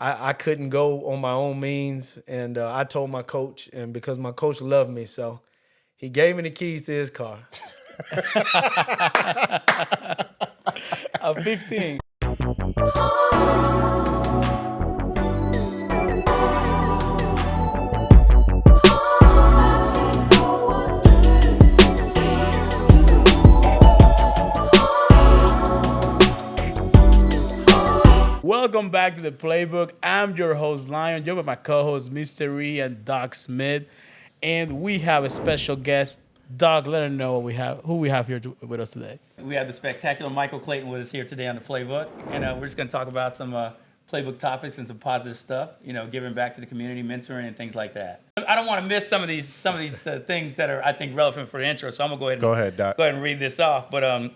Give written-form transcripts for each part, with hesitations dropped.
I couldn't go on my own means, and I told my coach, and because my coach loved me, so he gave me the keys to his car. I'm 15. Welcome back to the Playbook. I'm your host, Lion. You're with my co-host, Mystery and Doc Smith. And we have a special guest. Doc, let us know who we have here with us today. We have the spectacular Michael Clayton with us here today on the Playbook, and we're just going to talk about some Playbook topics and some positive stuff. You know, giving back to the community, mentoring, and things like that. I don't want to miss some of these things that are, I think, relevant for the intro. So I'm gonna Go ahead, Doc. Go ahead and read this off. But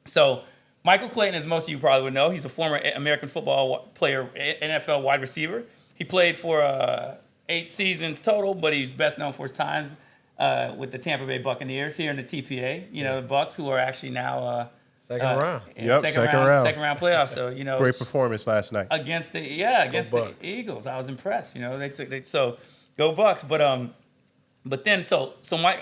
so Michael Clayton, as most of you probably would know, he's a former American football player, NFL wide receiver. He played for 8 seasons total, but he's best known for his times with the Tampa Bay Buccaneers here in the TPA. You know, the Bucs, who are actually now Second round. Yep, second round. Second round playoffs. So you know, Great performance last night. against the Eagles. I was impressed. You know, so go Bucks. But then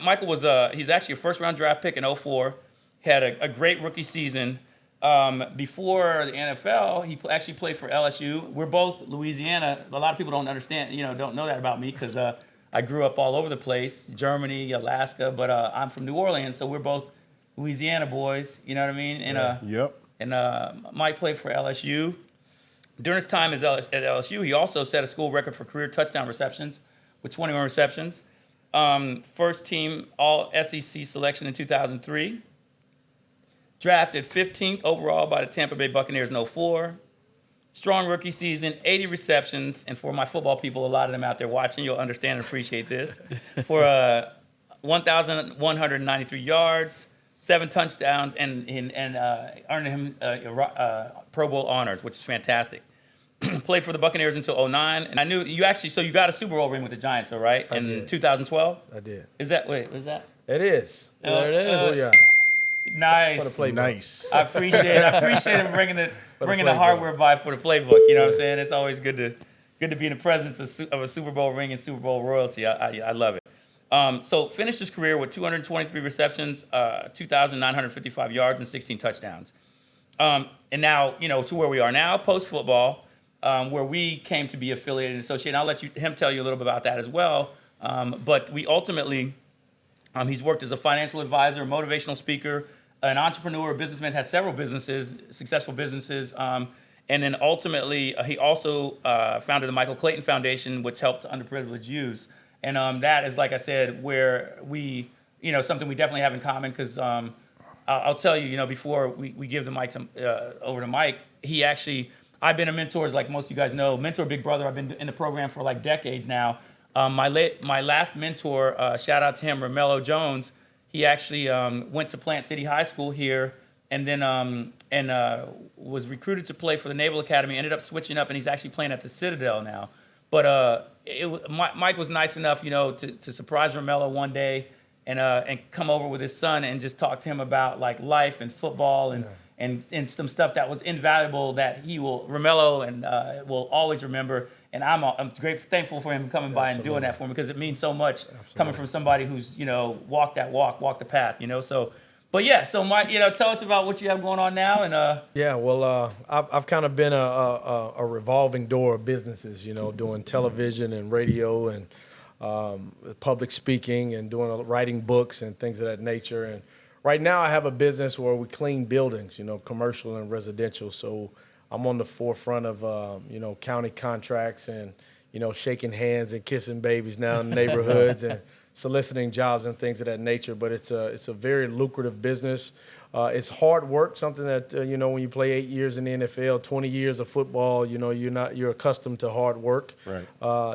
Michael was he's actually a first round draft pick in '04. Had a great rookie season. Before the NFL, he actually played for LSU. We're both Louisiana. A lot of people don't know that about me because I grew up all over the place, Germany, Alaska, but I'm from New Orleans, so we're both Louisiana boys. You know what I mean? And Mike played for LSU. During his time at LSU, he also set a school record for career touchdown receptions with 21 receptions. First team All SEC selection in 2003. Drafted 15th overall by the Tampa Bay Buccaneers in '04. Strong rookie season, 80 receptions. And for my football people, a lot of them out there watching, you'll understand and appreciate this. For 1,193 yards, 7 touchdowns, and earning him Pro Bowl honors, which is fantastic. Played for the Buccaneers until '09. And I knew you got a Super Bowl ring with the Giants, though, right? In 2012? I did. Was that? It is. There it is. Oh, yeah. Nice. For the Playbook. Nice. I appreciate him bringing the hardware by for the Playbook. You know what I'm saying? It's always good to be in the presence of a Super Bowl ring and Super Bowl royalty. I love it. So finished his career with 223 receptions, 2,955 yards, and 16 touchdowns. And now, to where we are now, post football, where we came to be affiliated and associated. I'll let him tell you a little bit about that as well. But we ultimately, he's worked as a financial advisor, motivational speaker, an entrepreneur, a businessman, has several businesses, successful businesses. And then ultimately, he also founded the Michael Clayton Foundation, which helps underprivileged youth. And that is, like I said, where we, something we definitely have in common because I'll tell you, before we give the mic over to Mike, I've been a mentor, as like most of you guys know, mentor big brother. I've been in the program for like decades now. My last mentor, shout out to him, Romello Jones. He actually went to Plant City High School here, and then was recruited to play for the Naval Academy. Ended up switching up, and he's actually playing at the Citadel now. But Mike was nice enough, to surprise Romello one day and come over with his son and just talk to him about like life and football and some stuff that was invaluable that Romello will always remember. And I'm thankful for him coming by and doing that for me because it means so much coming from somebody who's walked the path. So Mike, tell us about what you have going on now. And Yeah, well, I've kind of been a revolving door of businesses, doing television and radio and public speaking and writing books and things of that nature. And right now I have a business where we clean buildings, commercial and residential. So I'm on the forefront of, county contracts and, shaking hands and kissing babies now in neighborhoods and soliciting jobs and things of that nature. But it's a very lucrative business. It's hard work, something that, when you play 8 years in the NFL, 20 years of football, you're accustomed to hard work. Right.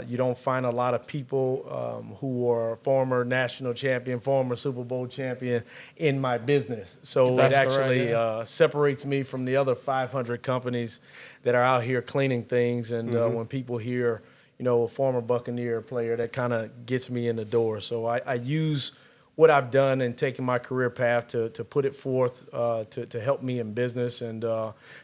You don't find a lot of people who are former national champion, former Super Bowl champion in my business. So That's it actually correct, separates me from the other 500 companies that are out here cleaning things. And when people hear, a former Buccaneer player, that kind of gets me in the door. So I use what I've done and taken my career path to put it forth to help me in business, and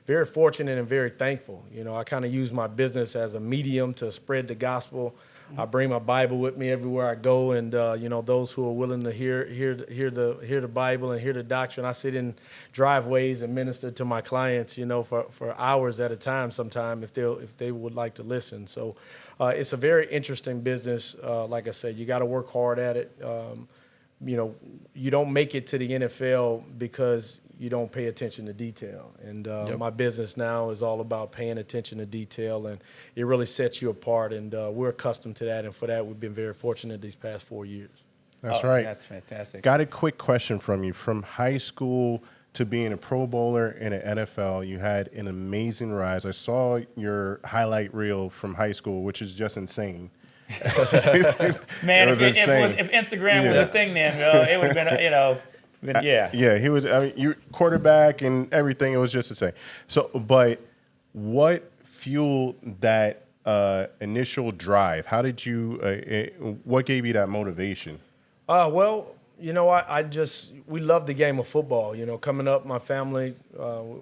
very fortunate and very thankful. You know, I kind of use my business as a medium to spread the gospel. I bring my Bible with me everywhere I go, and you know, those who are willing to hear the Bible and hear the doctrine. I sit in driveways and minister to my clients, you know, for hours at a time. Sometime if they would like to listen. So it's a very interesting business. Like I said, you got to work hard at it. You know, you don't make it to the NFL because you don't pay attention to detail. And my business now is all about paying attention to detail, and it really sets you apart. And we're accustomed to that, and for that, we've been very fortunate these past 4 years. That's right. That's fantastic. Got a quick question from you. From high school to being a Pro Bowler in the NFL, you had an amazing rise. I saw your highlight reel from high school, which is just insane. Man, if Instagram was a thing, then it would have been, you know, Yeah, he was. I mean, you quarterback and everything. It was just insane. So, but what fueled that initial drive? How did you? What gave you that motivation? Well, you know, we love the game of football. You know, coming up, my family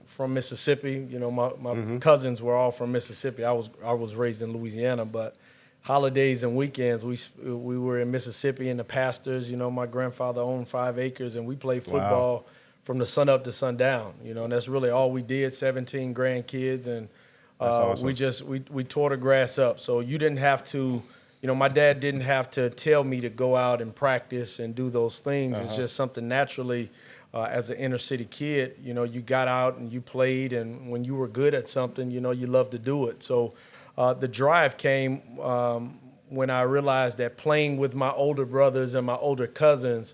from Mississippi. You know, my cousins were all from Mississippi. I was raised in Louisiana, but holidays and weekends, we were in Mississippi, and the pastors, you know, my grandfather owned 5 acres, and we played football from the sun up to sundown, you know, and that's really all we did, 17 grandkids, and awesome. we tore the grass up. So you didn't have to, you know, my dad didn't have to tell me to go out and practice and do those things. It's just something naturally, as an inner city kid, you know, you got out and you played, and when you were good at something, you know, you loved to do it. So the drive came when I realized that playing with my older brothers and my older cousins,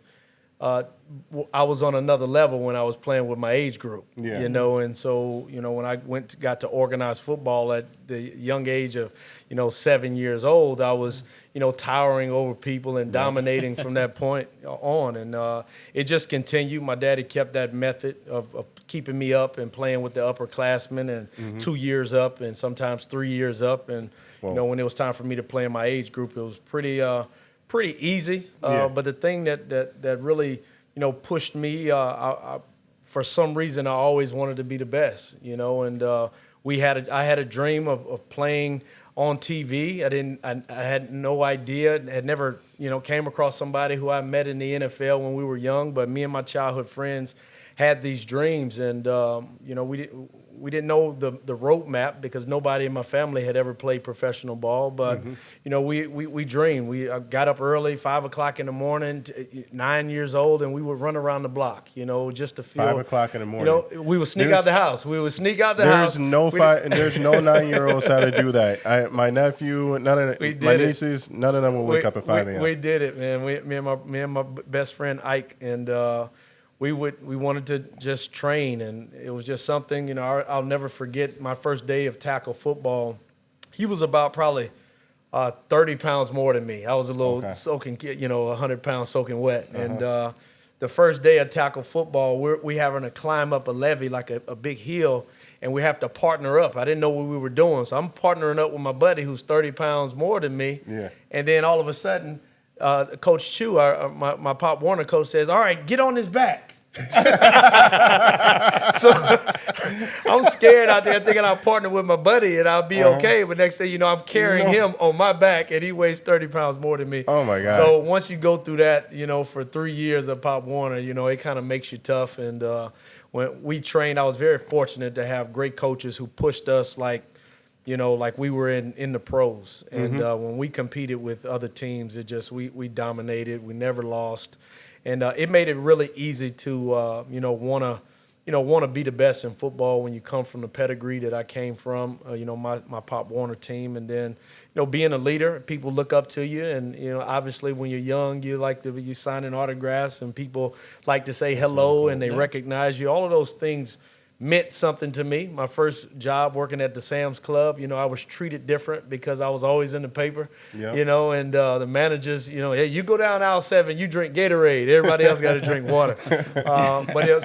I was on another level when I was playing with my age group. Yeah. You know, and so, you know, when I got to organized football at the young age of, you know, 7 years old, I was, you know, towering over people and dominating from that point on. And it just continued. My daddy kept that method of keeping me up and playing with the upperclassmen, and 2 years up and sometimes 3 years up. And, you know, when it was time for me to play in my age group, it was pretty easy. But the thing that really, you know, pushed me, for some reason, I always wanted to be the best, you know, and I had a dream of playing on TV. I had no idea, had never, you know, came across somebody who I met in the NFL when we were young, but me and my childhood friends had these dreams, and you know, we didn't know the roadmap because nobody in my family had ever played professional ball. But you know, we dreamed. We got up early, 5 o'clock in the morning, 9 years old, and we would run around the block. You know, just to feel 5 o'clock in the morning. You know, we would sneak out the house. We would sneak out the house. There's no 9-year-olds how to do that. My nephew, my nieces, none of them will wake up at 5 a.m. We did it, man. Me and my best friend Ike, and we wanted to just train, and it was just something, you know, I'll never forget my first day of tackle football. He was about probably 30 pounds more than me. I was a little soaking kid, you know, 100 pounds soaking wet. And the first day of tackle football, we having to climb up a levee, like a big hill, and we have to partner up. I didn't know what we were doing, so I'm partnering up with my buddy who's 30 pounds more than me. Yeah. And then all of a sudden, Coach Chu, my Pop Warner coach, says, "All right, get on his back." So I'm scared out there thinking I'll partner with my buddy and I'll be okay. But next thing you know, I'm carrying him on my back, and he weighs 30 pounds more than me. Oh, my God. So once you go through that, you know, for 3 years of Pop Warner, you know, it kind of makes you tough. And when we trained, I was very fortunate to have great coaches who pushed us like, you know, like we were in the pros. And when we competed with other teams, it just we dominated. We never lost. And it made it really easy to, you know, want to be the best in football when you come from the pedigree that I came from, you know, my Pop Warner team. And then, you know, being a leader, people look up to you. And, you know, obviously when you're young, you signing autographs and people like to say hello and they recognize you. All of those things meant something to me. My first job working at the Sam's Club, you know, I was treated different because I was always in the paper, you know, and the managers, you know, hey, you go down aisle 7, you drink Gatorade. Everybody else got to drink water.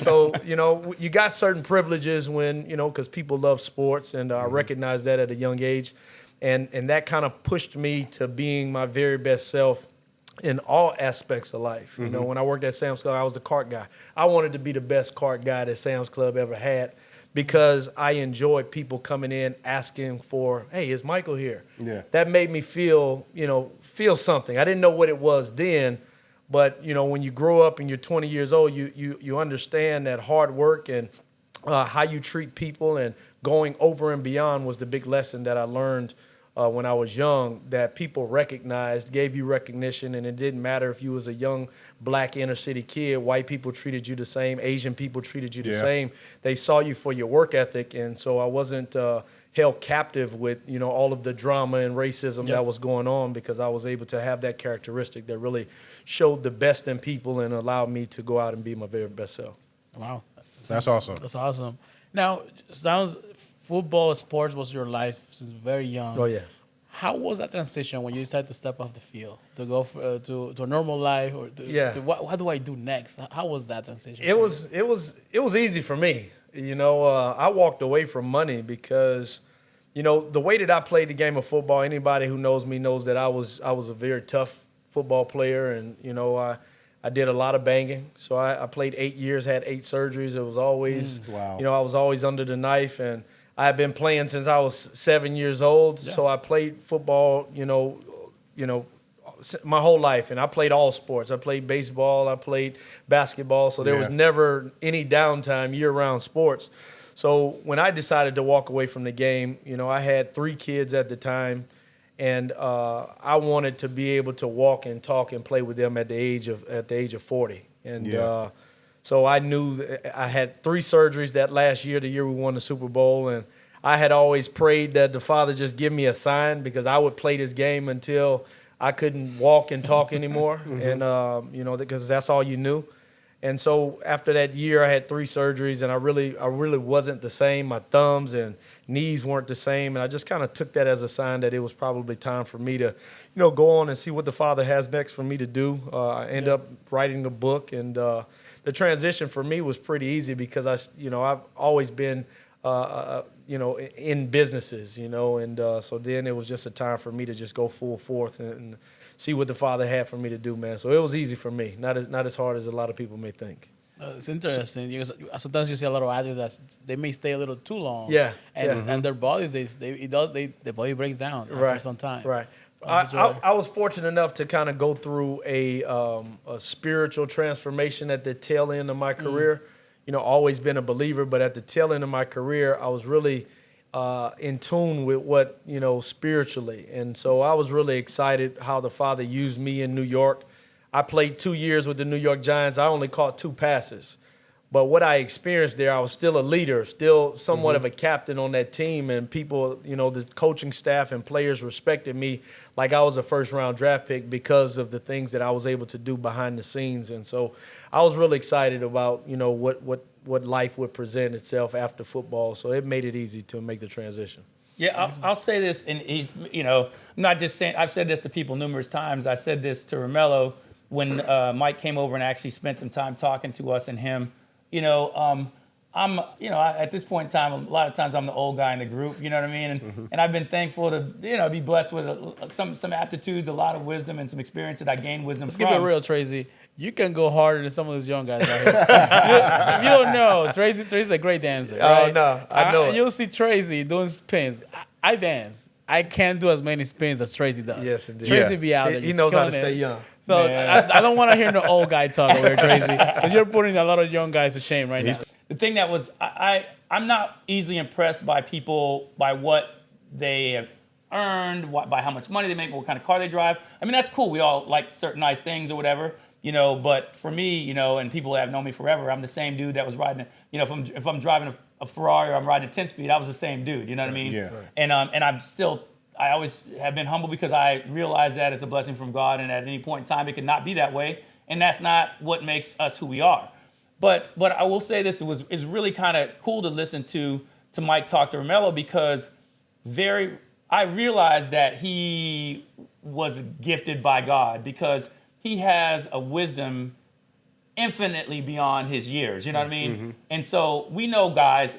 So, you know, you got certain privileges when, you know, because people love sports, and I recognized that at a young age. And that kind of pushed me to being my very best self in all aspects of life. You know, when I worked at Sam's Club, I was the cart guy. I wanted to be the best cart guy that Sam's Club ever had because I enjoyed people coming in asking for, hey, is Michael here? Yeah. That made me feel, feel something. I didn't know what it was then, but, when you grow up and you're 20 years old, you understand that hard work and how you treat people and going over and beyond was the big lesson that I learned when I was young, that people recognized, gave you recognition, and it didn't matter if you was a young black inner city kid, white people treated you the same, Asian people treated you the same. They saw you for your work ethic, and so I wasn't held captive with, all of the drama and racism that was going on, because I was able to have that characteristic that really showed the best in people and allowed me to go out and be my very best self. Wow. That's awesome. That's awesome. Now, sounds football, sports was your life since very young. Oh, yeah. How was that transition when you decided to step off the field to go to a normal life, or to what do I do next? How was that transition? It was easy for me. I walked away from money because, the way that I played the game of football, anybody who knows me knows that I was a very tough football player, and I did a lot of banging. So I played 8 years, had 8 surgeries. It was always, Wow. I was always under the knife, and I had been playing since I was 7 years old. Yeah. So I played football, my whole life, and I played all sports. I played baseball, I played basketball. So there was never any downtime, year-round sports. So when I decided to walk away from the game, I had 3 kids at the time. And I wanted to be able to walk and talk and play with them at the age of 40. And so I knew I had 3 surgeries that last year, the year we won the Super Bowl. And I had always prayed that the Father just give me a sign, because I would play this game until I couldn't walk and talk anymore. And, because that's all you knew. And so after that year, I had 3 surgeries, and I really wasn't the same. My thumbs and knees weren't the same, and I just kind of took that as a sign that it was probably time for me to, go on and see what the Father has next for me to do. I ended up writing a book, and the transition for me was pretty easy because I've always been, in businesses, and so then it was just a time for me to just go full forth and see what the Father had for me to do, man. So it was easy for me, not as hard as a lot of people may think. It's interesting because sometimes you see a lot of athletes that they may stay a little too long. And their bodies, the body breaks down after some time. Right. I was fortunate enough to kind of go through a spiritual transformation at the tail end of my career. Always been a believer, but at the tail end of my career, I was really in tune with what, spiritually. And so I was really excited how the Father used me in New York. I played 2 years with the New York Giants. I only caught 2 passes. But what I experienced there, I was still a leader, still somewhat of a captain on that team. And people, the coaching staff and players respected me like I was a first-round draft pick because of the things that I was able to do behind the scenes. And so I was really excited about, what life would present itself after football. So it made it easy to make the transition. Yeah, I'll say this, and I'm not just saying, I've said this to people numerous times. I said this to Romello when Mike came over and actually spent some time talking to us and him. I'm, at this point in time, a lot of times I'm the old guy in the group, you know what I mean? And I've been thankful to, be blessed with some aptitudes, a lot of wisdom and some experience that I gained wisdom from. Let's keep it real, Tracy. You can go harder than some of those young guys out here. If you don't know, Tracy's a great dancer. Right? Oh, no, I know it. You'll see Tracy doing spins. I dance. I can't do as many spins as Tracy does. Yes, indeed. Tracy be out there. He knows how to stay young. So I don't want to hear no old guy talk over here, Tracy. Because you're putting a lot of young guys to shame right now. The thing that was, I'm not easily impressed by people, by what they have earned, by how much money they make, what kind of car they drive. I mean, that's cool. We all like certain nice things or whatever, but for me, and people that have known me forever, I'm the same dude that was riding, if I'm driving a Ferrari or I'm riding a 10-speed, I was the same dude, you know what I mean? Yeah. Right. And I always have been humble because I realize that it's a blessing from God, and at any point in time, it could not be that way, and that's not what makes us who we are. But I will say this, it's really kind of cool to listen to Mike talk to Romello, because I realized that he was gifted by God, because he has a wisdom infinitely beyond his years, you know what I mean? And so we know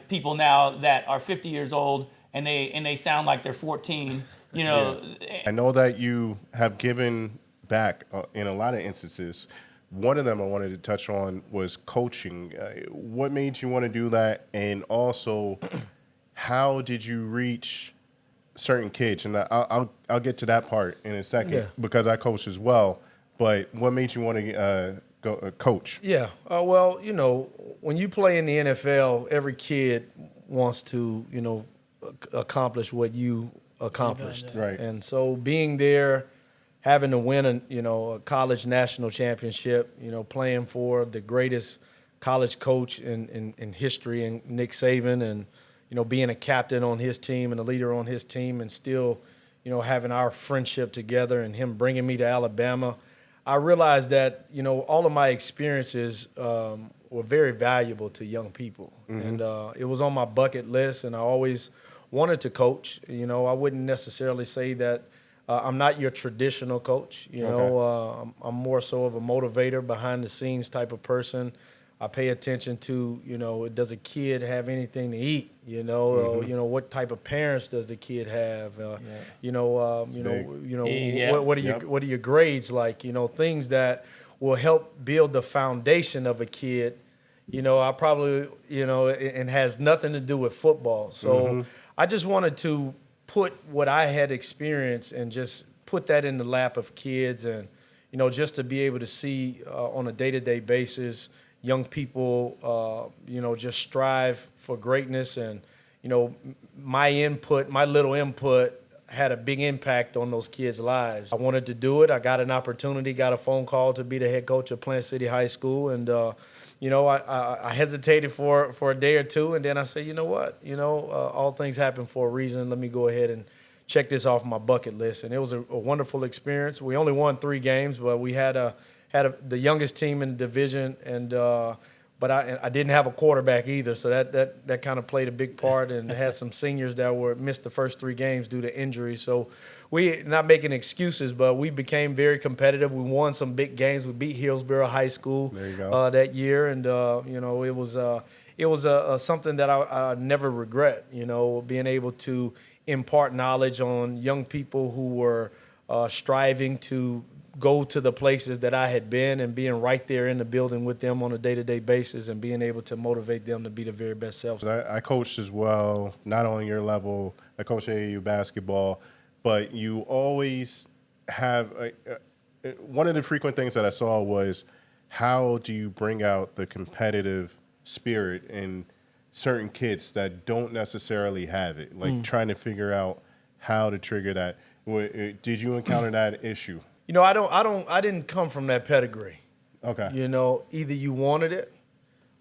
people now that are 50 years old and they sound like they're 14, I know that you have given back in a lot of instances. One of them I wanted to touch on was coaching. What made you want to do that? And also, how did you reach certain kids? And I'll get to that part in a second because I coach as well. But what made you want to go coach? Yeah. Well, when you play in the NFL, every kid wants to, accomplish what you accomplished. Right. And so being there, having to win a college national championship, playing for the greatest college coach in history, and Nick Saban, and being a captain on his team and a leader on his team, and still, having our friendship together, and him bringing me to Alabama, I realized that, all of my experiences were very valuable to young people. And it was on my bucket list, and I always wanted to coach. I wouldn't necessarily say that I'm not your traditional coach. I'm more so of a motivator, behind the scenes type of person. I pay attention to, does a kid have anything to eat? What type of parents does the kid have? What are your grades like? Things that will help build the foundation of a kid. I probably, and has nothing to do with football. So I just wanted to put what I had experienced and just put that in the lap of kids, and, just to be able to see on a day-to-day basis young people, just strive for greatness. And, my little input had a big impact on those kids' lives. I wanted to do it. I got an opportunity, got a phone call to be the head coach of Plant City High School. And, I hesitated for a day or two, and then I said, all things happen for a reason. Let me go ahead and check this off my bucket list. And it was a wonderful experience. We only won 3 games, but we had the youngest team in the division, and but I didn't have a quarterback either, so that kind of played a big part, and had some seniors that missed the first 3 games due to injury. So we, not making excuses, but we became very competitive. We won some big games. We beat Hillsborough High School that year, and it was something that I never regret. Being able to impart knowledge on young people who were striving to go to the places that I had been, and being right there in the building with them on a day-to-day basis, and being able to motivate them to be the very best selves. I coached as well, not on your level. I coached AAU basketball, but you always have one of the frequent things that I saw was, how do you bring out the competitive spirit in certain kids that don't necessarily have it? Like trying to figure out how to trigger that. Did you encounter that issue? I didn't come from that pedigree. Okay. Either you wanted it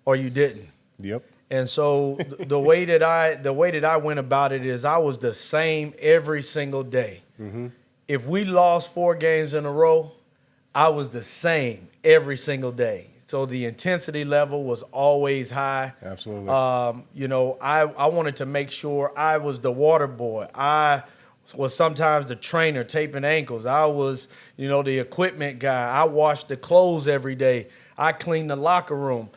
or you didn't. Yep. And so the way that I went about it is, I was the same every single day. If we lost 4 games in a row, I was the same every single day. So the intensity level was always high. Absolutely. I wanted to make sure I was the water boy. I was sometimes the trainer taping ankles. I was, the equipment guy. I washed the clothes every day. I cleaned the locker room,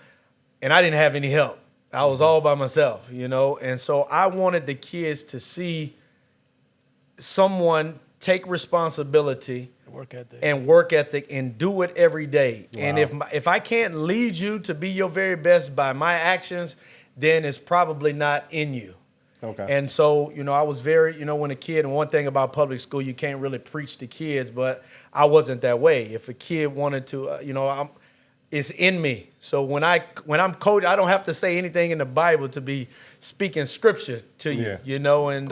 and I didn't have any help. I was all by myself, and so I wanted the kids to see someone take responsibility and work ethic and do it every day. Wow. And if I can't lead you to be your very best by my actions, then it's probably not in you. Okay. And so, I was very, when a kid, and one thing about public school, you can't really preach to kids, but I wasn't that way. If a kid wanted to, it's in me. So when I'm coaching, I don't have to say anything in the Bible to be speaking scripture to you, and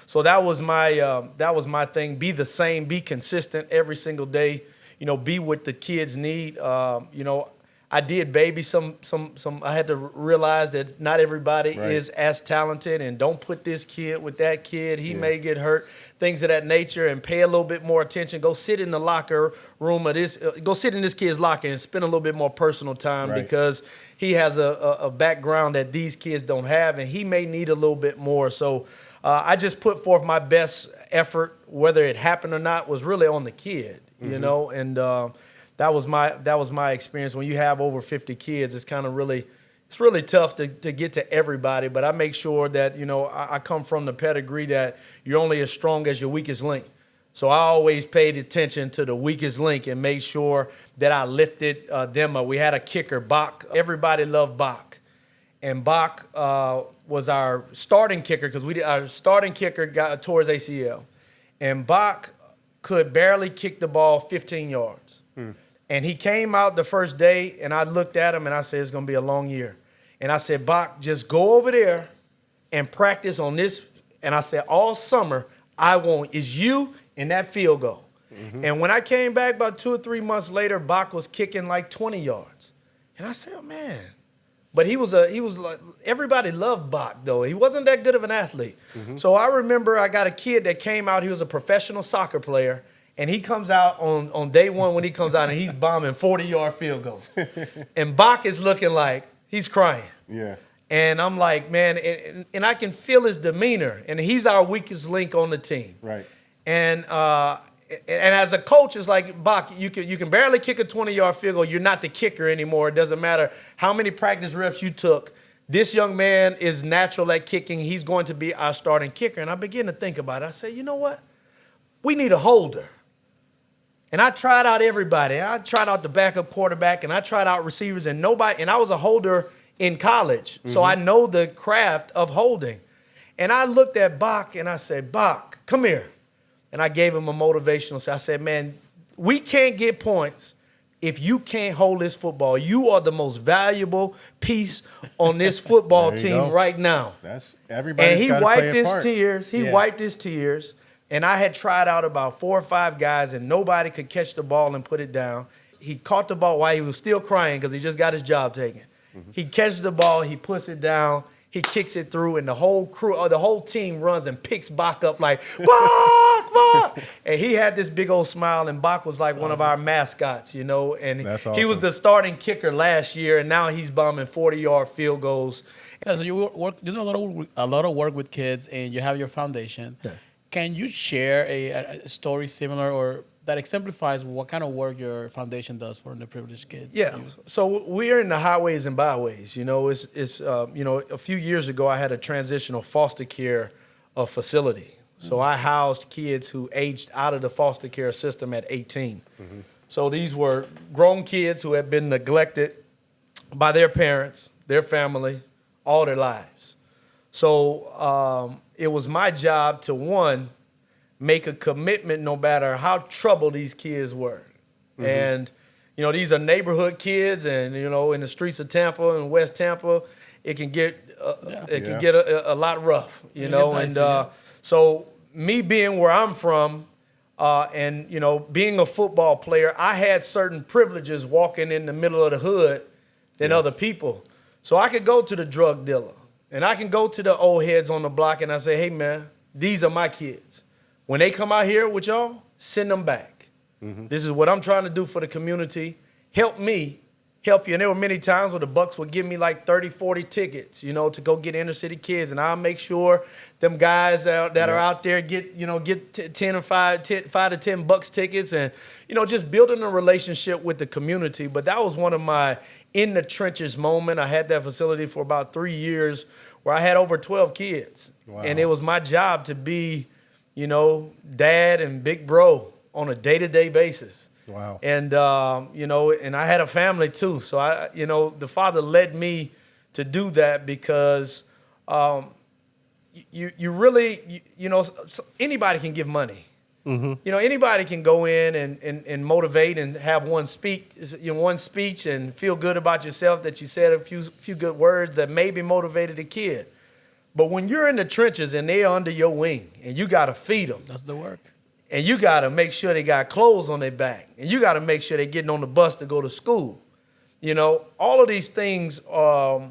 so that was my thing. Be the same, be consistent every single day, be what the kids need. I did baby some. I had to realize that not everybody is as talented, and don't put this kid with that kid. He may get hurt, things of that nature, and pay a little bit more attention. Go sit in the locker room of this. Go sit in this kid's locker and spend a little bit more personal time because he has a background that these kids don't have, and he may need a little bit more. So I just put forth my best effort, whether it happened or not, was really on the kid, and. That was my experience. When you have over 50 kids, it's really tough to get to everybody. But I make sure that I come from the pedigree that you're only as strong as your weakest link. So I always paid attention to the weakest link and made sure that I lifted them up. We had a kicker, Bach. Everybody loved Bach. And Bach was our starting kicker because our starting kicker got towards ACL. And Bach could barely kick the ball 15 yards. And he came out the first day, and I looked at him, and I said, it's going to be a long year. And I said, Bach, just go over there and practice on this. And I said, all summer, I want is you and that field goal. And when I came back about 2 or 3 months later, Bach was kicking like 20 yards. And I said, oh, man. But he was like, everybody loved Bach, though. He wasn't that good of an athlete. So I remember I got a kid that came out. He was a professional soccer player. And he comes out on day one when he comes out, and he's bombing 40-yard field goals. And Bach is looking like he's crying. Yeah. And I'm like, man, and I can feel his demeanor. And he's our weakest link on the team. Right. And as a coach, it's like, Bach, you can barely kick a 20-yard field goal. You're not the kicker anymore. It doesn't matter how many practice reps you took. This young man is natural at kicking. He's going to be our starting kicker. And I begin to think about it. I say, you know what? We need a holder. And I tried out everybody. I tried out the backup quarterback, and I tried out receivers, and nobody. And I was a holder in college, so I know the craft of holding. And I looked at Bach, and I said, Bach, come here. And I gave him a motivational speech. I said, man, we can't get points if you can't hold this football. You are the most valuable piece on this football team right now. That's everybody. And he wiped his tears. He wiped his tears. And I had tried out about 4 or 5 guys, and nobody could catch the ball and put it down. He caught the ball while he was still crying because he just got his job taken. He catches the ball, he puts it down, he kicks it through, and the whole crew, or the whole team runs and picks Bach up like, Bach, Bach! And he had this big old smile, and Bach was like one of our mascots, you know. And he was the starting kicker last year, and now he's bombing 40-yard field goals. Yeah, so you do a lot of work with kids, and you have your foundation. Yeah. Can you share a story similar or that exemplifies what kind of work your foundation does for underprivileged kids? Yeah. So we're in the highways and byways. You know, it's you know, a few years ago I had a transitional foster care facility. So I housed kids who aged out of the foster care system at 18. So these were grown kids who had been neglected by their parents, their family, all their lives. So it was my job to, one, make a commitment no matter how troubled these kids were. And, you know, these are neighborhood kids, and, you know, in the streets of Tampa and West Tampa, it can get a lot rough, you know. And so me being where I'm from and, you know, being a football player, I had certain privileges walking in the middle of the hood than other people. So I could go to the drug dealer, and I can go to the old heads on the block, and I say, hey, man, these are my kids. When they come out here with y'all, send them back. This is what I'm trying to do for the community. Help me help you. And there were many times where the Bucks would give me like 30, 40 tickets, you know, to go get inner city kids. And I'll make sure them guys that are out there get 10 or 5 to 10 Bucks tickets, and, you know, just building a relationship with the community. But that was one of my in the trenches moment. I had that facility for about 3 years where I had over 12 kids. Wow. And it was my job to be, you know, dad and big bro on a day-to-day basis. Wow. And, you know, and I had a family too. So, you know, the Father led me to do that because you really, you know, anybody can give money. You know, anybody can go in and motivate and have one speech and feel good about yourself that you said a few good words that maybe motivated a kid. But when you're in the trenches and they're under your wing and you got to feed them. That's the work. And you got to make sure they got clothes on their back. And you got to make sure they're getting on the bus to go to school. You know, all of these things I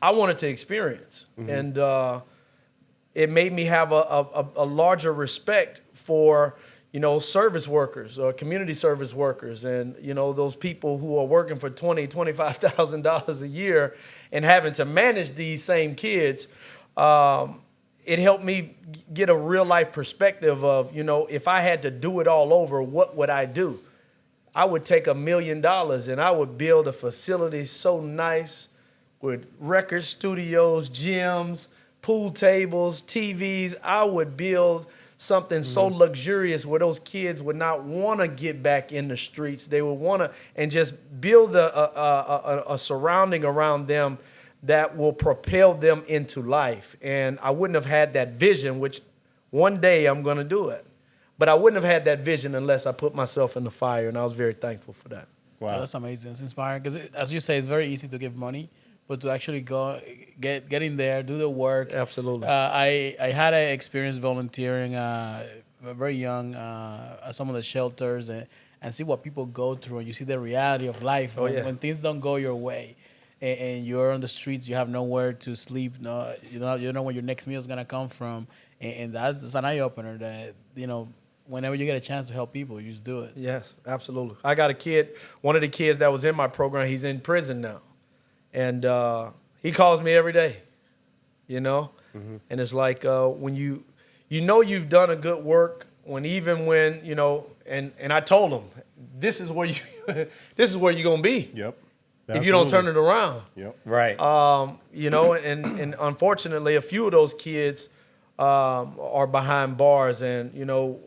wanted to experience. And it made me have a larger respect for, you know, service workers or community service workers and, you know, those people who are working for $20,000, $25,000 a year and having to manage these same kids. It helped me get a real life perspective of, you know, if I had to do it all over, what would I do? I would take $1 million and I would build a facility so nice with record studios, gyms, pool tables, TVs. I would build something so luxurious where those kids would not want to get back in the streets. They would want to, and just build a surrounding around them that will propel them into life. And I wouldn't have had that vision, which one day I'm going to do it. But I wouldn't have had that vision unless I put myself in the fire, and I was very thankful for that. Wow. Oh, that's amazing. It's inspiring because, as you say, it's very easy to give money, but to actually go get in there, do the work. Absolutely. I had an experience volunteering very young at some of the shelters and see what people go through, and you see the reality of life when things don't go your way. And you're on the streets, you have nowhere to sleep. No, you don't know where your next meal is gonna come from, and that's an eye opener. That whenever you get a chance to help people, you just do it. Yes, absolutely. I got a kid. One of the kids that was in my program, he's in prison now, and he calls me every day. And it's like when you've done a good work. When and I told him, this is where you're gonna be. Yep. If you don't turn it around. Yep. Right. And unfortunately, a few of those kids are behind bars. And,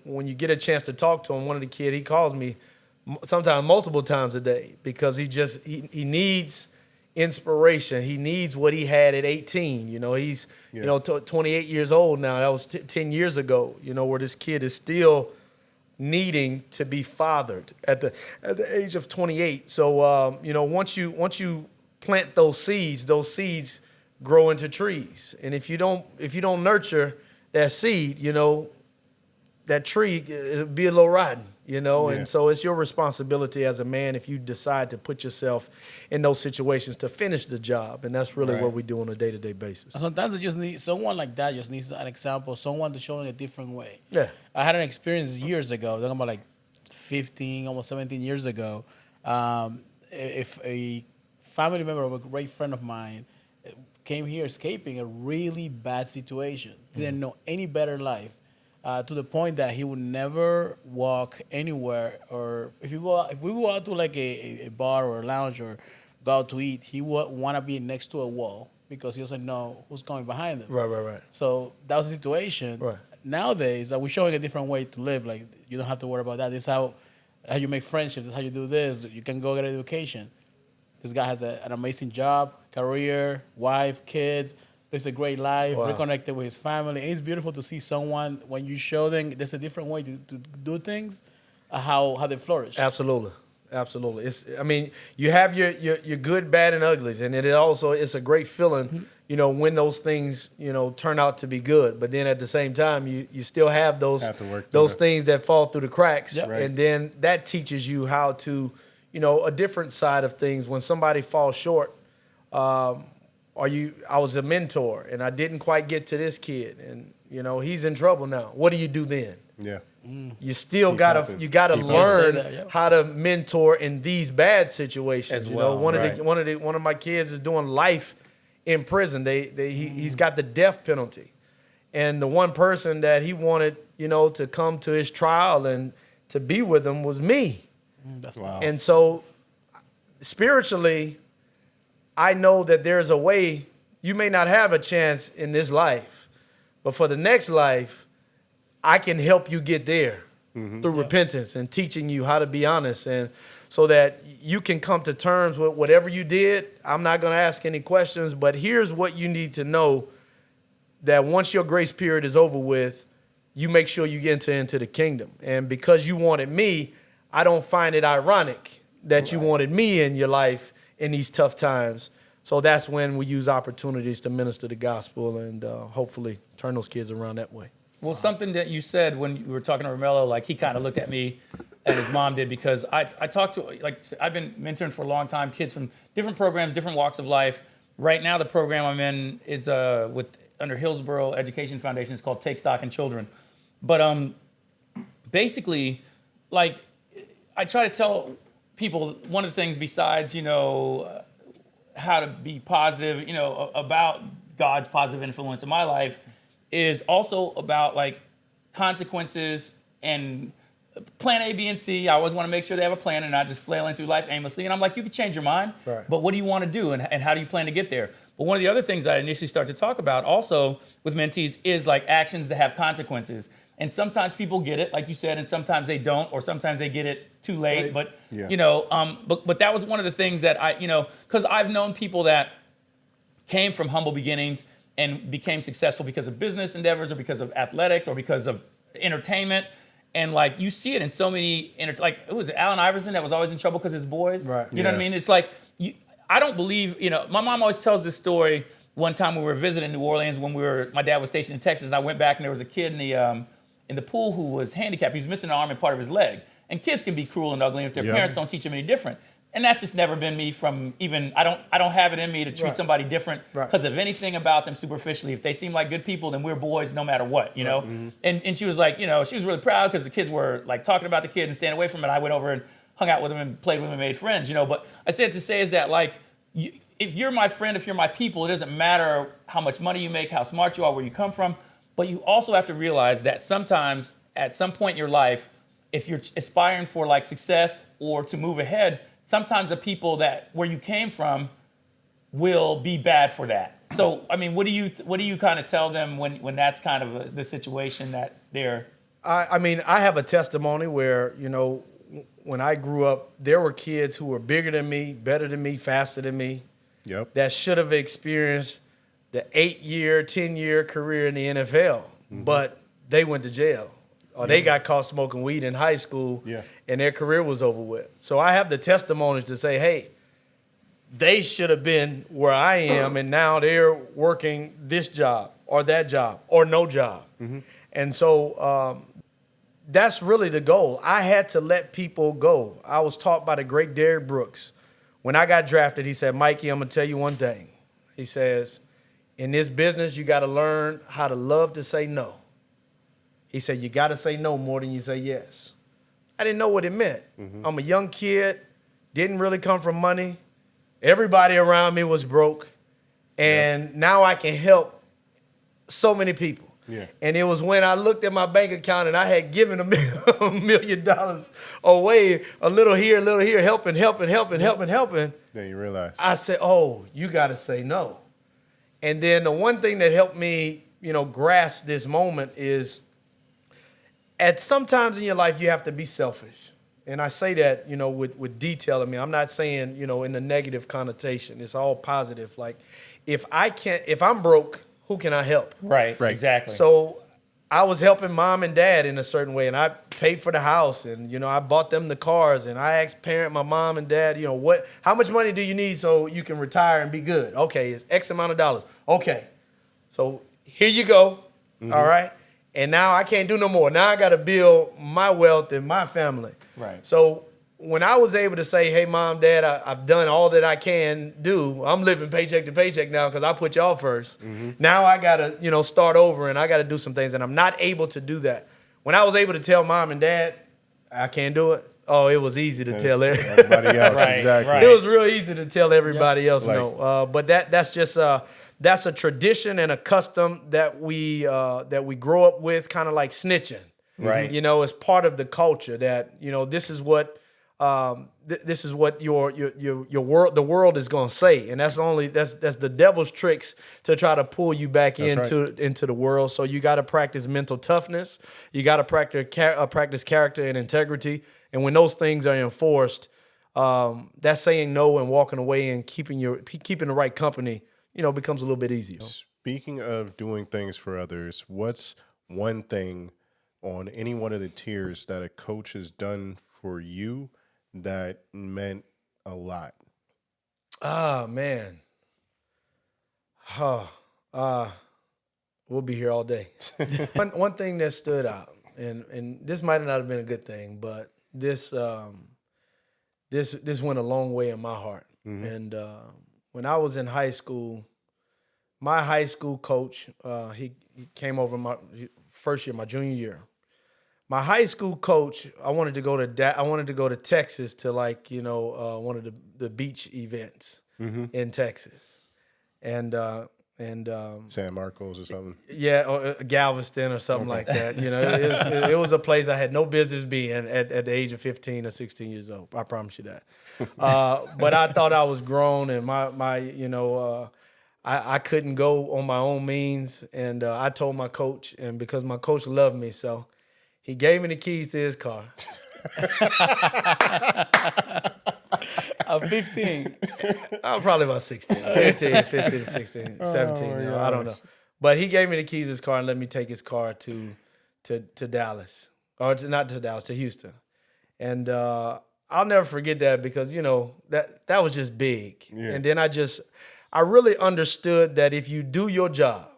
when you get a chance to talk to him, one of the kids, he calls me sometimes multiple times a day because he needs inspiration. He needs what he had at 18. He's, 28 years old now. That was 10 years ago, where this kid is still needing to be fathered at the age of 28. So once you plant those seeds grow into trees. And if you don't nurture that seed, that tree it'll be a little rotten, And so it's your responsibility as a man, if you decide to put yourself in those situations, to finish the job. And that's really what we do on a day-to-day basis. Sometimes it just needs someone like that. Just needs an example, someone to show in a different way. Yeah. I had an experience years ago, talking about like 15, almost 17 years ago. If a family member of a great friend of mine came here escaping a really bad situation, didn't know any better life, to the point that he would never walk anywhere, or if we go out to like a bar or a lounge or go out to eat, he would want to be next to a wall because he doesn't know who's coming behind him. Right. So that was the situation. Right. Nowadays, we're showing a different way to live. Like, you don't have to worry about that. This is how you make friendships. This is how you do this. You can go get an education. This guy has an amazing job, career, wife, kids. Lives a great life, reconnected with his family. And it's beautiful to see someone, when you show them there's a different way to do things, how they flourish. Absolutely. You have your good, bad, and uglies, and it's a great feeling, when those things, turn out to be good. But then at the same time, you still have those things that fall through the cracks, Right. And then that teaches you how to, a different side of things. When somebody falls short, I was a mentor, and I didn't quite get to this kid, and he's in trouble now. What do you do then? Yeah. You still gotta learn how to mentor in these bad situations. As well, one of my kids is doing life in prison. He's got the death penalty, and the one person that he wanted, to come to his trial and to be with him was me. That's Wow. And so, spiritually, I know that there's a way. You may not have a chance in this life, but for the next life, I can help you get there through repentance and teaching you how to be honest, and so that you can come to terms with whatever you did. I'm not going to ask any questions, but here's what you need to know, that once your grace period is over with, you make sure you enter into the kingdom. And because you wanted me, I don't find it ironic that you wanted me in your life in these tough times. So that's when we use opportunities to minister the gospel and hopefully turn those kids around that way. Well, something that you said when you were talking to Romello, like he kind of looked at me and his mom did, because I talked to, like, I've been mentoring for a long time, kids from different programs, different walks of life. Right now, the program I'm in is under Hillsborough Education Foundation. It's called Take Stock in Children. But basically, like, I try to tell people one of the things besides, how to be positive, about God's positive influence in my life, is also about like consequences and plan A, B, and C. I always want to make sure they have a plan and not just flailing through life aimlessly. And I'm like, you can change your mind, but what do you want to do, and how do you plan to get there? But one of the other things that I initially start to talk about also with mentees is like actions that have consequences. And sometimes people get it, like you said, and sometimes they don't, or sometimes they get it too late. But Yeah. you know, but that was one of the things that I, you know, because I've known people that came from humble beginnings and became successful because of business endeavors or because of athletics or because of entertainment. And like you see it in so many, like it was Allen Iverson that was always in trouble because his boys. Right. You know what I mean? It's like I don't believe. You know, my mom always tells this story. One time we were visiting New Orleans when my dad was stationed in Texas, and I went back and there was a kid in the pool who was handicapped. He was missing an arm and part of his leg. And kids can be cruel and ugly if their parents don't teach them any different. And that's just never been me from even, I don't have it in me to treat somebody different because of anything about them superficially. If they seem like good people, then we're boys no matter what, you know? And she was like, you know, she was really proud because the kids were like talking about the kid and staying away from it. I went over and hung out with them and played with them and made friends, you know? But I said to say is that like, if you're my friend, if you're my people, it doesn't matter how much money you make, how smart you are, where you come from. But you also have to realize that sometimes at some point in your life, if you're aspiring for like success or to move ahead, sometimes the people that where you came from will be bad for that. So, I mean, what do you kind of tell them when that's kind of the situation that they're? I mean, I have a testimony where, you know, when I grew up, there were kids who were bigger than me, better than me, faster than me, that should have experienced the 8-year, 10-year career in the NFL, but they went to jail. Or they got caught smoking weed in high school, and their career was over with. So I have the testimonies to say, hey, they should have been where I am, and now they're working this job or that job or no job. And so that's really the goal. I had to let people go. I was taught by the great Derrick Brooks. When I got drafted, he said, Mikey, I'm going to tell you one thing. He says, in this business, you got to learn how to love to say no. He said, you got to say no more than you say yes. I didn't know what it meant. I'm a young kid, didn't really come from money. Everybody around me was broke. And now I can help so many people. And it was when I looked at my bank account and I had given $1 million away, a little here, helping. Then you realize. I said, oh, you got to say no. And then the one thing that helped me, you know, grasp this moment is at some times in your life, you have to be selfish. And I say that, you know, with detail. I mean, I'm not saying, you know, in the negative connotation. It's all positive. Like, if I'm broke, who can I help? Right, exactly. So I was helping mom and dad in a certain way, and I paid for the house, and, you know, I bought them the cars, and I asked my mom and dad, you know, how much money do you need so you can retire and be good? Okay, it's X amount of dollars. Okay, so here you go, all right? And now I can't do no more. Now I got to build my wealth and my family. Right. So when I was able to say, hey, mom, dad, I've done all that I can do. I'm living paycheck to paycheck now because I put y'all first. Now I got to, you know, start over, and I got to do some things, and I'm not able to do that. When I was able to tell mom and dad, I can't do it, oh, it was easy to tell everybody else. Exactly. It was real easy to tell everybody else no. But that's just that's a tradition and a custom that we grow up with, kind of like snitching. Right. You know, it's part of the culture that, you know, this is what this is what your world, the world is going to say, and that's the devil's tricks to try to pull you back into the world. So you got to practice mental toughness, you got to practice character and integrity, and when those things are enforced, that saying no and walking away and keeping the right company, you know, becomes a little bit easier. Speaking of doing things for others, what's one thing on any one of the tiers that a coach has done for you that meant a lot? Ah, man. We'll be here all day. One thing that stood out, and this might not have been a good thing, but this went a long way in my heart. And when I was in high school, my high school coach, he came over my first year, my junior year. My high school coach, I wanted to go to Texas to, like, you know, one of the beach events in Texas, and San Marcos or something. Yeah, or Galveston or something like that. You know, it was a place I had no business being at the age of 15 or 16 years old. I promise you that. But I thought I was grown, and my you know, I couldn't go on my own means, and I told my coach, and because my coach loved me, so He gave me the keys to his car. I'm 15. I was probably about 16, 15, 16, 17. I don't know. But he gave me the keys to his car and let me take his car to Dallas. Or not to Dallas, to Houston. And I'll never forget that because, that was just big. Yeah. And then I really understood that if you do your job,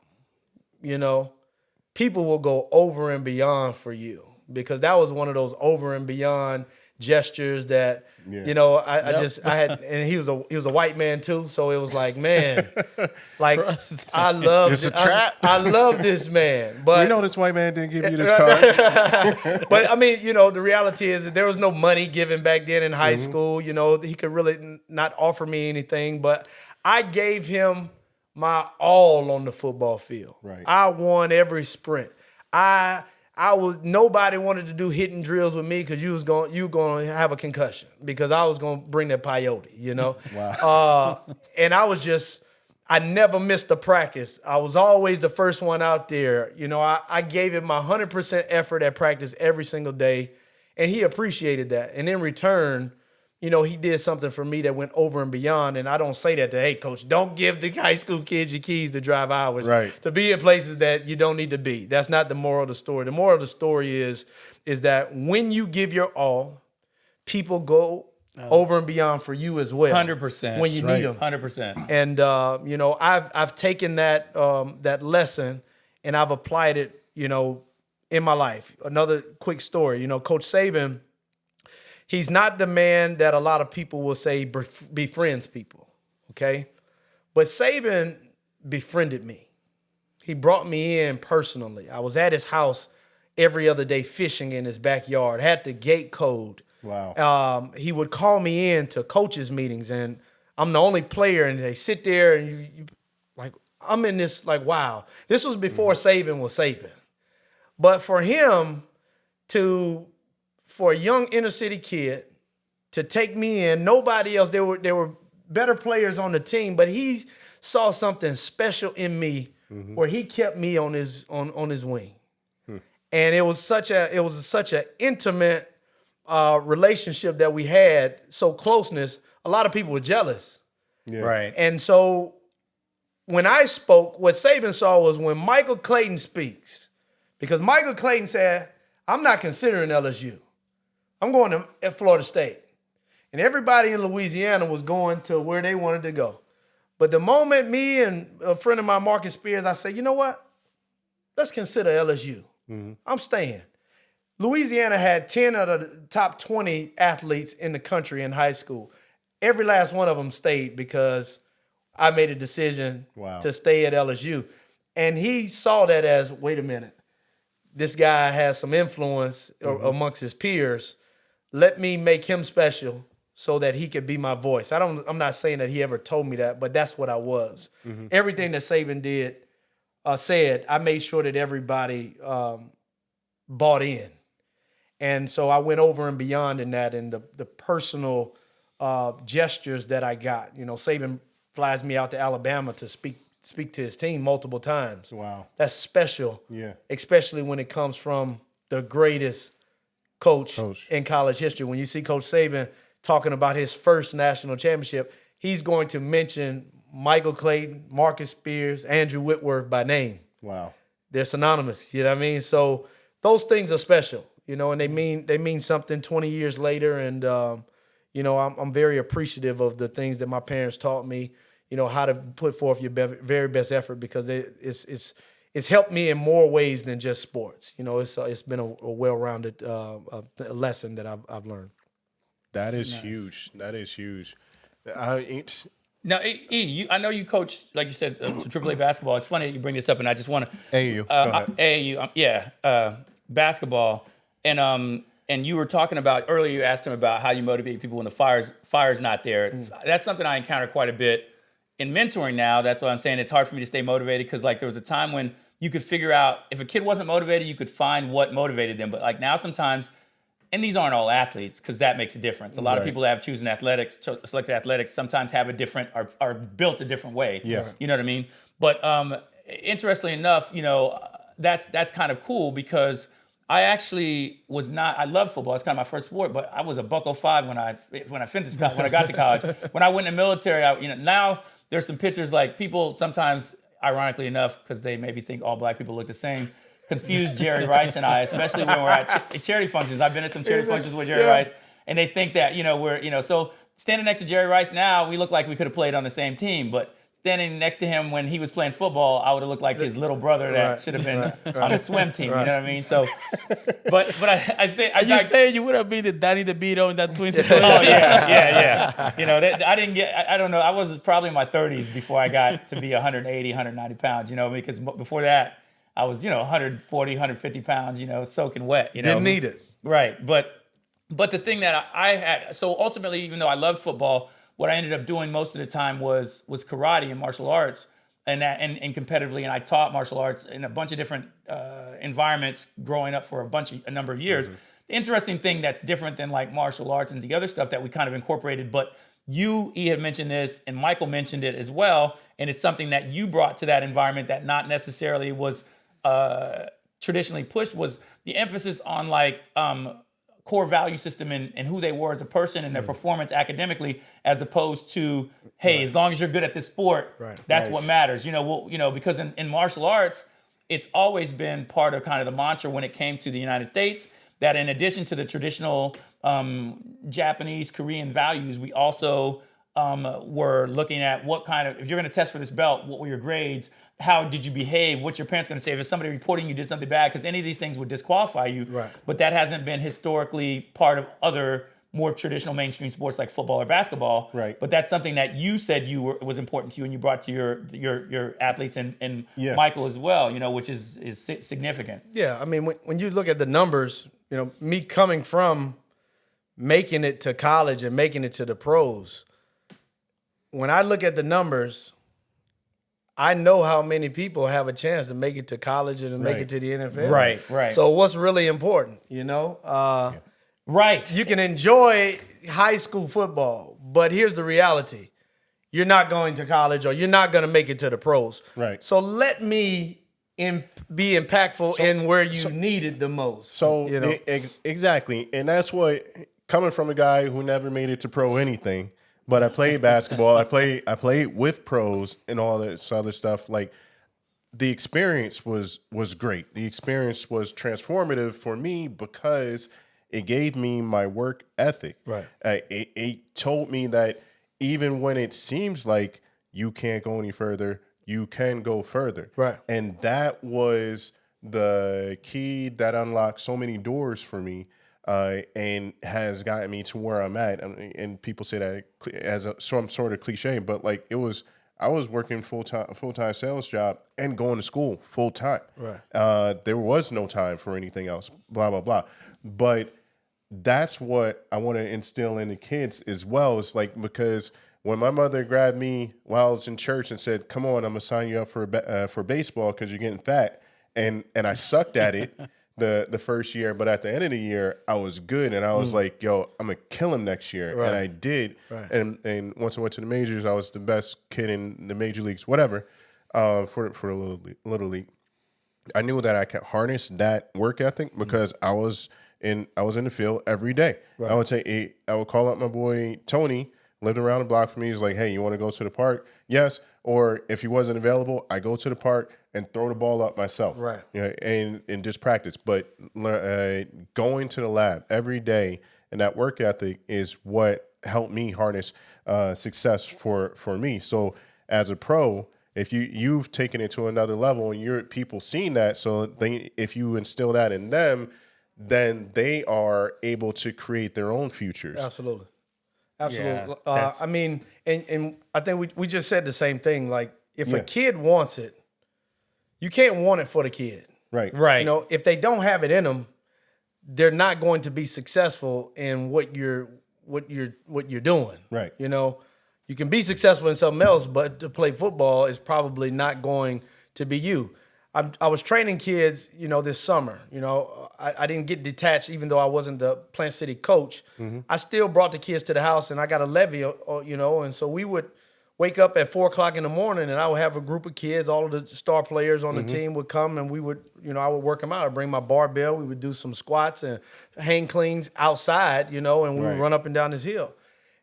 people will go over and beyond for you. Because that was one of those over and beyond gestures that, I had, and he was a white man too. So it was like, man, like I love it's a trap. I love this man. But this white man didn't give you this car. But I mean, the reality is that there was no money given back then in high school. He could really not offer me anything, but I gave him my all on the football field. Right. I won every sprint. Nobody wanted to do hitting drills with me because you were going to have a concussion because I was going to bring that peyote, Wow. And I never missed a practice. I was always the first one out there. I gave it my 100% effort at practice every single day, and he appreciated that. And in return, he did something for me that went over and beyond. And I don't say that hey, coach, don't give the high school kids your keys to drive ours. Right. To be in places that you don't need to be. That's not the moral of the story. The moral of the story is that when you give your all, people go over and beyond for you as well. 100%. When you need them. 100%. And, I've taken that lesson and I've applied it, in my life. Another quick story, Coach Saban, he's not the man that a lot of people will say befriends people, okay? But Saban befriended me. He brought me in personally. I was at his house every other day fishing in his backyard, had the gate code. Wow. He would call me in to coaches meetings, and I'm the only player, and they sit there, and you like, I'm in this, like, wow. This was before Saban was Saban. But for him for a young inner city kid to take me in, nobody else, there were better players on the team, but he saw something special in me where he kept me on his wing. And it was such an intimate relationship that we had, so closeness. A lot of people were jealous. Yeah. Right. And so when I spoke, what Saban saw was when Michael Clayton speaks, because Michael Clayton said, I'm not considering LSU. I'm going to Florida State. And everybody in Louisiana was going to where they wanted to go. But the moment me and a friend of mine, Marcus Spears, I said, you know what? Let's consider LSU. I'm staying. Louisiana had 10 out of the top 20 athletes in the country in high school. Every last one of them stayed because I made a decision to stay at LSU. And he saw that as, wait a minute, this guy has some influence amongst his peers. Let me make him special so that he could be my voice. I'm not saying that he ever told me that, but that's what I was. Everything that Saban said, I made sure that everybody bought in. And so I went over and beyond in that, and the personal gestures that I got. Saban flies me out to Alabama to speak to his team multiple times. Wow. That's special. Yeah. Especially when it comes from the greatest coach in college history. When you see Coach Saban talking about his first national championship, he's going to mention Michael Clayton, Marcus Spears, Andrew Whitworth by name. Wow. They're synonymous, you know what I mean? So those things are special, and they mean something 20 years later. And, I'm very appreciative of the things that my parents taught me, how to put forth your very best effort, because it's helped me in more ways than just sports. It's been a well-rounded lesson that I've learned. That is huge. That is huge. Now, I know you coach, like you said, some AAA basketball. It's funny that you bring this up, and I just want to AAU. Go ahead. AAU, basketball, and you were talking about earlier. You asked him about how you motivate people when the fire's not there. That's something I encounter quite a bit in mentoring now. That's why I'm saying it's hard for me to stay motivated, because there was a time when you could figure out if a kid wasn't motivated, you could find what motivated them. But now sometimes. And these aren't all athletes, because that makes a difference. A lot of people that have chosen athletics, selected athletics, sometimes have a different, are built a different way. Yeah. You know what I mean? But interestingly enough, that's kind of cool, because I actually was not. I love football. It's kind of my first sport, but I was a buck 05 when I finished college, when I got to college. When I went in the military, now there's some pictures like people sometimes, ironically enough, because they maybe think all black people look the same, confuse Jerry Rice and I, especially when we're at charity functions. I've been at some charity functions with Jerry Rice, and they think that so standing next to Jerry Rice now, we look like we could have played on the same team, but standing next to him when he was playing football, I would have looked like his little brother that should have been on the swim team. You know what I mean? So, but I say, Are you saying you would have been the Danny DeVito in that twin situation? oh yeah. I didn't get. I don't know. I was probably in my 30s before I got to be 180, 190 pounds. Because before that, I was 140, 150 pounds. Soaking wet. Didn't need it. Right, but the thing that I had. So ultimately, even though I loved football, what I ended up doing most of the time was karate and martial arts, and competitively. And I taught martial arts in a bunch of different environments growing up for a number of years. The interesting thing that's different than like martial arts and the other stuff that we kind of incorporated, but E had mentioned this, and Michael mentioned it as well, and it's something that you brought to that environment that not necessarily was traditionally pushed, was the emphasis on like core value system and who they were as a person and their performance academically, as opposed to, hey, as long as you're good at this sport, that's what matters. Because in martial arts, it's always been part of kind of the mantra when it came to the United States, that in addition to the traditional Japanese, Korean values, we also were looking at what kind of, if you're going to test for this belt, what were your grades? How did you behave? What's your parents going to say? If it's somebody reporting you did something bad, because any of these things would disqualify you. Right. But that hasn't been historically part of other more traditional mainstream sports like football or basketball. Right. But that's something that you said was important to you, and you brought to your athletes and Michael as well. Which is significant. Yeah, I mean, when you look at the numbers, me coming from making it to college and making it to the pros, when I look at the numbers, I know how many people have a chance to make it to college and make it to the NFL. Right. So what's really important, Right. You can enjoy high school football, but here's the reality. You're not going to college, or you're not going to make it to the pros. Right. So let me be impactful in where you need it the most. So exactly. And that's what, coming from a guy who never made it to pro anything, but I played basketball. I played with pros and all this other stuff. Like, the experience was great. The experience was transformative for me because it gave me my work ethic. Right. It told me that even when it seems like you can't go any further, you can go further. Right. And that was the key that unlocked so many doors for me. And has gotten me to where I'm at. And people say that as some sort of cliche, but like I was working full-time sales job and going to school full time. Right. There was no time for anything else, blah, blah, blah. But that's what I want to instill in the kids as well. It's like, because when my mother grabbed me while I was in church and said, come on, I'm gonna sign you up for baseball because you're getting fat. And I sucked at it. The first year, but at the end of the year, I was good, and I was like, "Yo, I'm gonna kill him next year," and I did. Right. And once I went to the majors, I was the best kid in the major leagues, whatever, for the little league. I knew that I could harness that work ethic because I was in the field every day. Right. I would call up my boy Tony, lived around the block from me. He's like, "Hey, you want to go to the park?" Yes. Or if he wasn't available, I go to the park and throw the ball up myself, right? And just practice. But going to the lab every day and that work ethic is what helped me harness success for me. So as a pro, if you've taken it to another level and you're people seeing that, so if you instill that in them, then they are able to create their own futures. Absolutely. Yeah, I mean, and I think we just said the same thing. Like, if a kid wants it, you can't want it for the kid. Right. If they don't have it in them, they're not going to be successful in what you're doing. Right. You can be successful in something else, but to play football is probably not going to be you. I was training kids, this summer. I didn't get detached, even though I wasn't the Plant City coach. Mm-hmm. I still brought the kids to the house, and I got a levy, and so we would wake up at 4 o'clock in the morning, and I would have a group of kids. All of the star players on the team would come, and we would, I would work them out. I'd bring my barbell. We would do some squats and hang cleans outside, and we would run up and down this hill.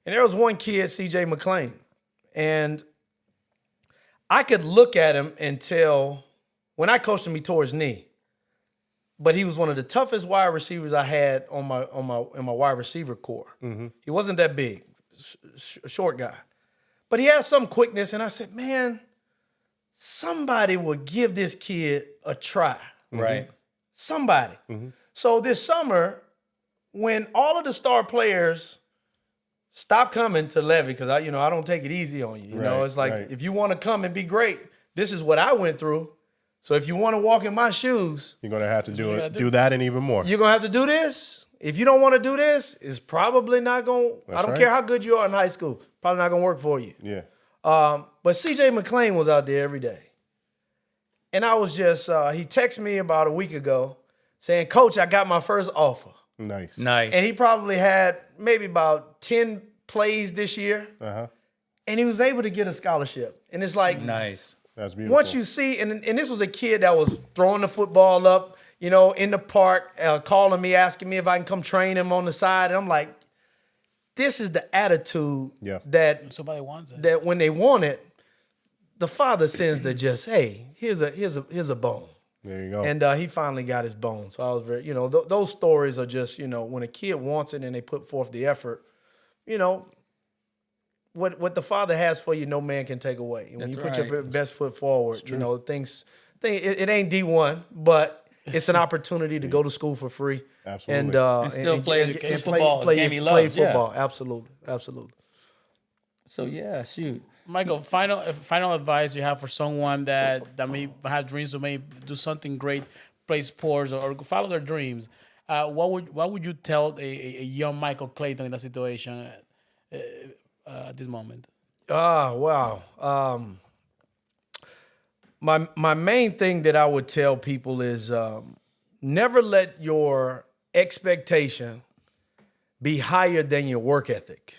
And there was one kid, C.J. McClain, and I could look at him and tell, when I coached him, he tore his knee. But he was one of the toughest wide receivers I had in my wide receiver core. He wasn't that big, short guy. But he had some quickness, and I said, man, somebody will give this kid a try. Right. Somebody. So this summer, when all of the star players stopped coming to Levy, because I don't take it easy on you. It's like, if you want to come and be great, this is what I went through. So if you want to walk in my shoes, You're going to have to do that and even more. you're going to have to do this. If you don't want to do this, it's probably not going to, I don't care how good you are in high school, probably not going to work for you. Yeah. But C.J. McClain was out there every day. And I was just, he texted me about a week ago saying, Coach, I got my first offer. Nice. And he probably had maybe about 10 plays this year. And he was able to get a scholarship. And it's like, Nice. That's beautiful. once you see, and this was a kid that was throwing the football up, in the park, calling me, asking me if I can come train him on the side. And I'm like, this is the attitude that Somebody wants it. that when they want it, the father sends to just, hey, here's a bone. There you go. And he finally got his bone. So I was very, those stories are just, when a kid wants it and they put forth the effort, what the father has for you, no man can take away. And when you put your best foot forward, it ain't D1, but it's an opportunity to go to school for free. Absolutely. And still play football, a game he loves, Play football, absolutely. So yeah, shoot. Michael, final advice you have for someone that may have dreams or may do something great, play sports or follow their dreams. What would you tell a young Michael Clayton in that situation at this moment? Wow. My main thing that I would tell people is never let your expectation be higher than your work ethic.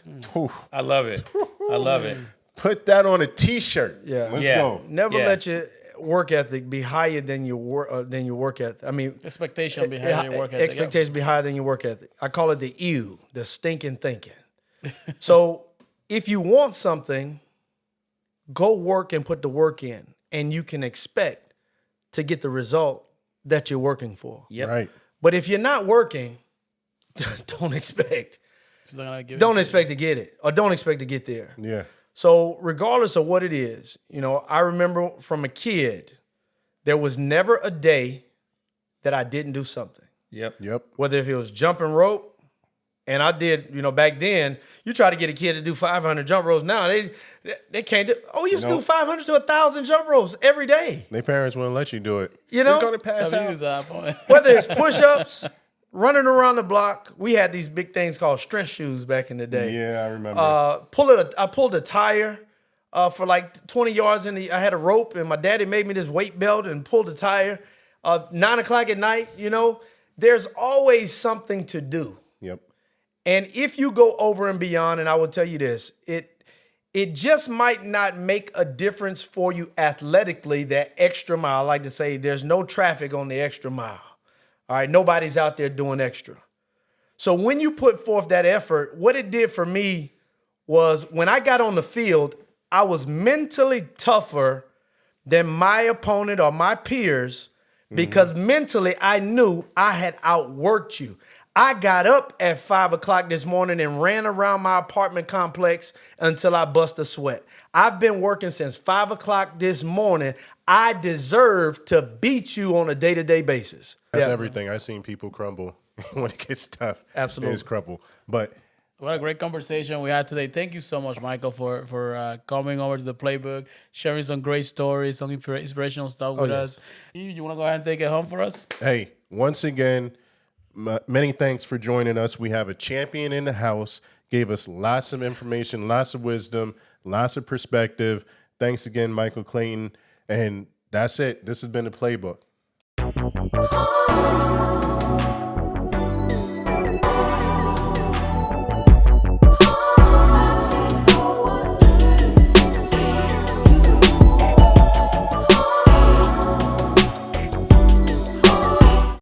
I love it. I love it. Put that on a T-shirt. Yeah. Let's Yeah. go. Never let your work ethic be higher than your work ethic. I mean, Expectation behind your work ethic. expectation be higher than your work ethic. I call it the ew, the stinking thinking. So if you want something, go work and put the work in, and you can expect to get the result that you're working for. Yep. Right. But if you're not working, don't expect. Don't expect to get it, or don't expect to get there. Yeah. So regardless of what it is, I remember from a kid, there was never a day that I didn't do something. Yep. Whether if it was jumping rope, and I did, back then, you try to get a kid to do 500 jump ropes. Now they can't do. Oh, we used to do 500 to 1,000 jump ropes every day. Their parents wouldn't let you do it. You know? You're gonna pass out. Whether it's push-ups, running around the block. We had these big things called strength shoes back in the day. Yeah, I remember. I pulled a tire for like 20 yards I had a rope, and my daddy made me this weight belt and pulled a tire. 9 o'clock at night, there's always something to do. Yep. And if you go over and beyond, and I will tell you this, it just might not make a difference for you athletically, that extra mile. I like to say there's no traffic on the extra mile. All right, nobody's out there doing extra. So when you put forth that effort, what it did for me was when I got on the field, I was mentally tougher than my opponent or my peers because mentally I knew I had outworked you. I got up at 5 o'clock this morning and ran around my apartment complex until I bust a sweat. I've been working since 5 o'clock this morning. I deserve to beat you on a day-to-day basis. That's everything. I've seen people crumble when it gets tough. Absolutely. It's crumble. But what a great conversation we had today. Thank you so much, Michael, for coming over to the Playbook, sharing some great stories, some inspirational stuff with us. You want to go ahead and take it home for us? hey, once again, many thanks for joining us. We have a champion in the house, gave us lots of information, lots of wisdom, lots of perspective. Thanks again, Michael Clayton. And that's it. This has been the Playbook.